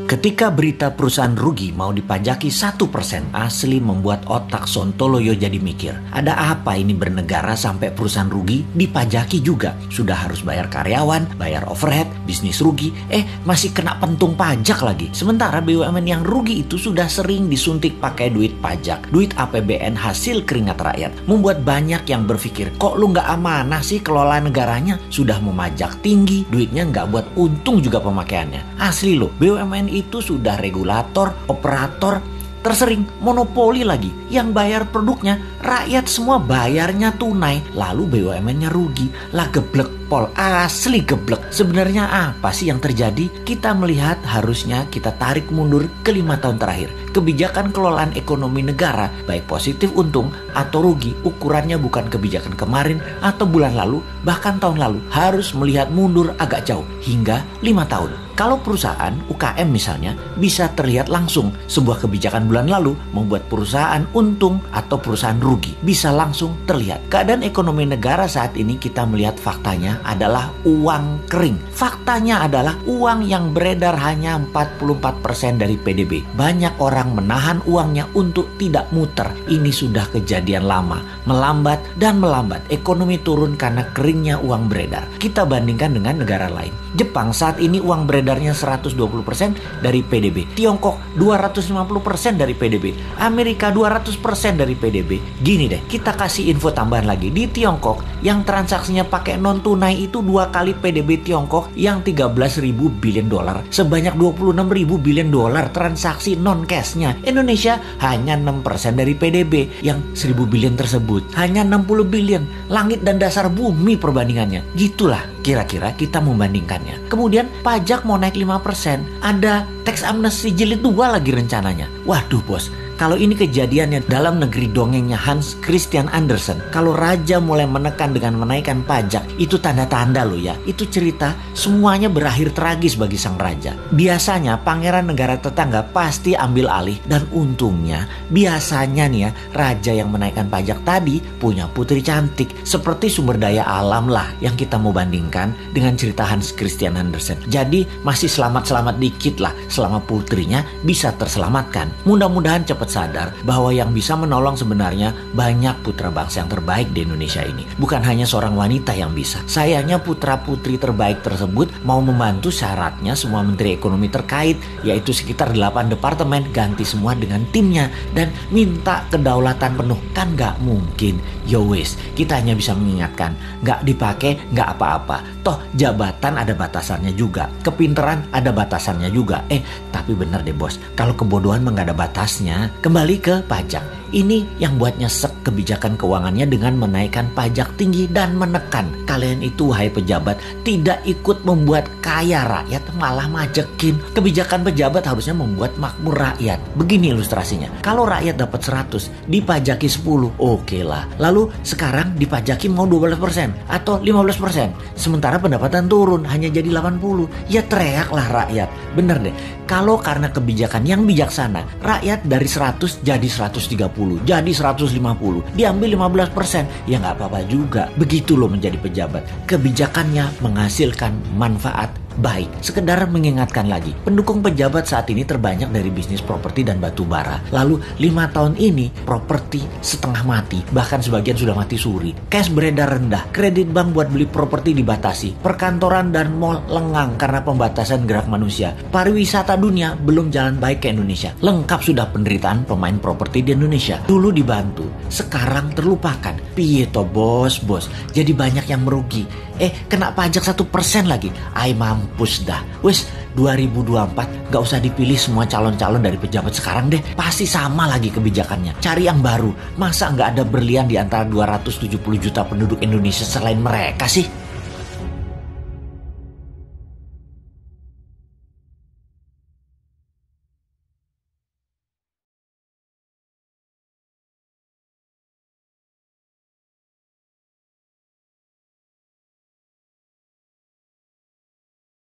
Ketika berita perusahaan rugi mau dipajaki 1%, asli membuat otak Sontoloyo jadi mikir. Ada apa ini bernegara sampai perusahaan rugi dipajaki juga? Sudah harus bayar karyawan, bayar overhead, bisnis rugi, masih kena pentung pajak lagi. Sementara BUMN yang rugi itu sudah sering disuntik pakai duit pajak, duit APBN hasil keringat rakyat. Membuat banyak yang berpikir, kok lu nggak amanah sih kelola negaranya? Sudah memajak tinggi, duitnya nggak buat untung juga pemakaiannya. Asli loh, BUMN itu sudah regulator, operator, tersering monopoli lagi. Yang bayar produknya, rakyat semua bayarnya tunai. Lalu BUMN-nya rugi. Lah geblek pol, asli geblek. Sebenarnya apa sih yang terjadi? Kita melihat harusnya kita tarik mundur ke 5 tahun terakhir. Kebijakan kelolaan ekonomi negara, baik positif untung atau rugi, ukurannya bukan kebijakan kemarin atau bulan lalu, bahkan tahun lalu. Harus melihat mundur agak jauh, hingga 5 tahun. Kalau perusahaan, UKM misalnya, bisa terlihat langsung sebuah kebijakan bulan lalu membuat perusahaan untung atau perusahaan rugi. Bisa langsung terlihat. Keadaan ekonomi negara saat ini kita melihat faktanya adalah uang kering. Faktanya adalah uang yang beredar hanya 44% dari PDB. Banyak orang menahan uangnya untuk tidak muter. Ini sudah kejadian lama. Melambat dan melambat. Ekonomi turun karena keringnya uang beredar. Kita bandingkan dengan negara lain. Jepang saat ini uang beredarnya 120% dari PDB. Tiongkok 250% dari PDB. Amerika 200% dari PDB. Gini deh, kita kasih info tambahan lagi. Di Tiongkok yang transaksinya pakai non tunai itu 2 kali PDB Tiongkok yang 13.000 billion dolar. Sebanyak 26.000 billion dolar transaksi non cashnya. Indonesia hanya 6% dari PDB yang 1.000 billion tersebut. Hanya 60 billion. Langit dan dasar bumi perbandingannya. Gitulah kira-kira kita membandingkannya. Kemudian pajak mau naik 5%. Ada tax amnesty jilid 2 lagi rencananya. Waduh bos, kalau ini kejadiannya dalam negeri dongengnya Hans Christian Andersen, kalau raja mulai menekan dengan menaikkan pajak, itu tanda-tanda loh ya. Itu cerita semuanya berakhir tragis bagi sang raja. Biasanya pangeran negara tetangga pasti ambil alih, dan untungnya biasanya nih ya, raja yang menaikkan pajak tadi punya putri cantik. Seperti sumber daya alam lah yang kita mau bandingkan dengan cerita Hans Christian Andersen. Jadi masih selamat-selamat dikit lah selama putrinya bisa terselamatkan. Mudah-mudahan cepat sadar bahwa yang bisa menolong sebenarnya banyak putra bangsa yang terbaik di Indonesia ini. Bukan hanya seorang wanita yang bisa. Sayangnya putra-putri terbaik tersebut mau membantu syaratnya semua menteri ekonomi terkait, yaitu sekitar 8 departemen, ganti semua dengan timnya dan minta kedaulatan penuh. Kan gak mungkin. Yowes, kita hanya bisa mengingatkan, gak dipakai gak apa-apa. Toh jabatan ada batasannya juga, kepinteran ada batasannya juga. Tapi bener deh bos, kalau kebodohan mah gak ada batasnya. Kembali ke pajak. Ini yang buat nyesek kebijakan keuangannya dengan menaikkan pajak tinggi dan menekan. Kalian itu wahai pejabat tidak ikut membuat kaya rakyat, malah majekin. Kebijakan pejabat harusnya membuat makmur rakyat. Begini ilustrasinya. Kalau rakyat dapat 100, dipajaki 10, oke lah. Lalu sekarang dipajaki mau 12% atau 15%. Sementara pendapatan turun hanya jadi 80. Ya teriaklah rakyat. Bener deh. Kalau karena kebijakan yang bijaksana, rakyat dari 100 jadi 130, jadi 150, diambil 15%, ya nggak apa-apa juga. Begitu loh menjadi pejabat. Kebijakannya menghasilkan manfaat baik. Sekedar mengingatkan lagi, pendukung pejabat saat ini terbanyak dari bisnis properti dan batu bara. Lalu 5 tahun ini properti setengah mati, bahkan sebagian sudah mati suri. Cash beredar rendah, kredit bank buat beli properti dibatasi, perkantoran dan mal lengang karena pembatasan gerak manusia. Pariwisata dunia belum jalan baik ke Indonesia. Lengkap sudah penderitaan pemain properti di Indonesia. Dulu dibantu, sekarang terlupakan. Piye toh bos, jadi banyak yang merugi. Kena pajak 1% lagi. Ay mampus dah. Wes 2024 gak usah dipilih semua calon-calon dari pejabat sekarang deh. Pasti sama lagi kebijakannya. Cari yang baru. Masa gak ada berlian di antara 270 juta penduduk Indonesia selain mereka sih?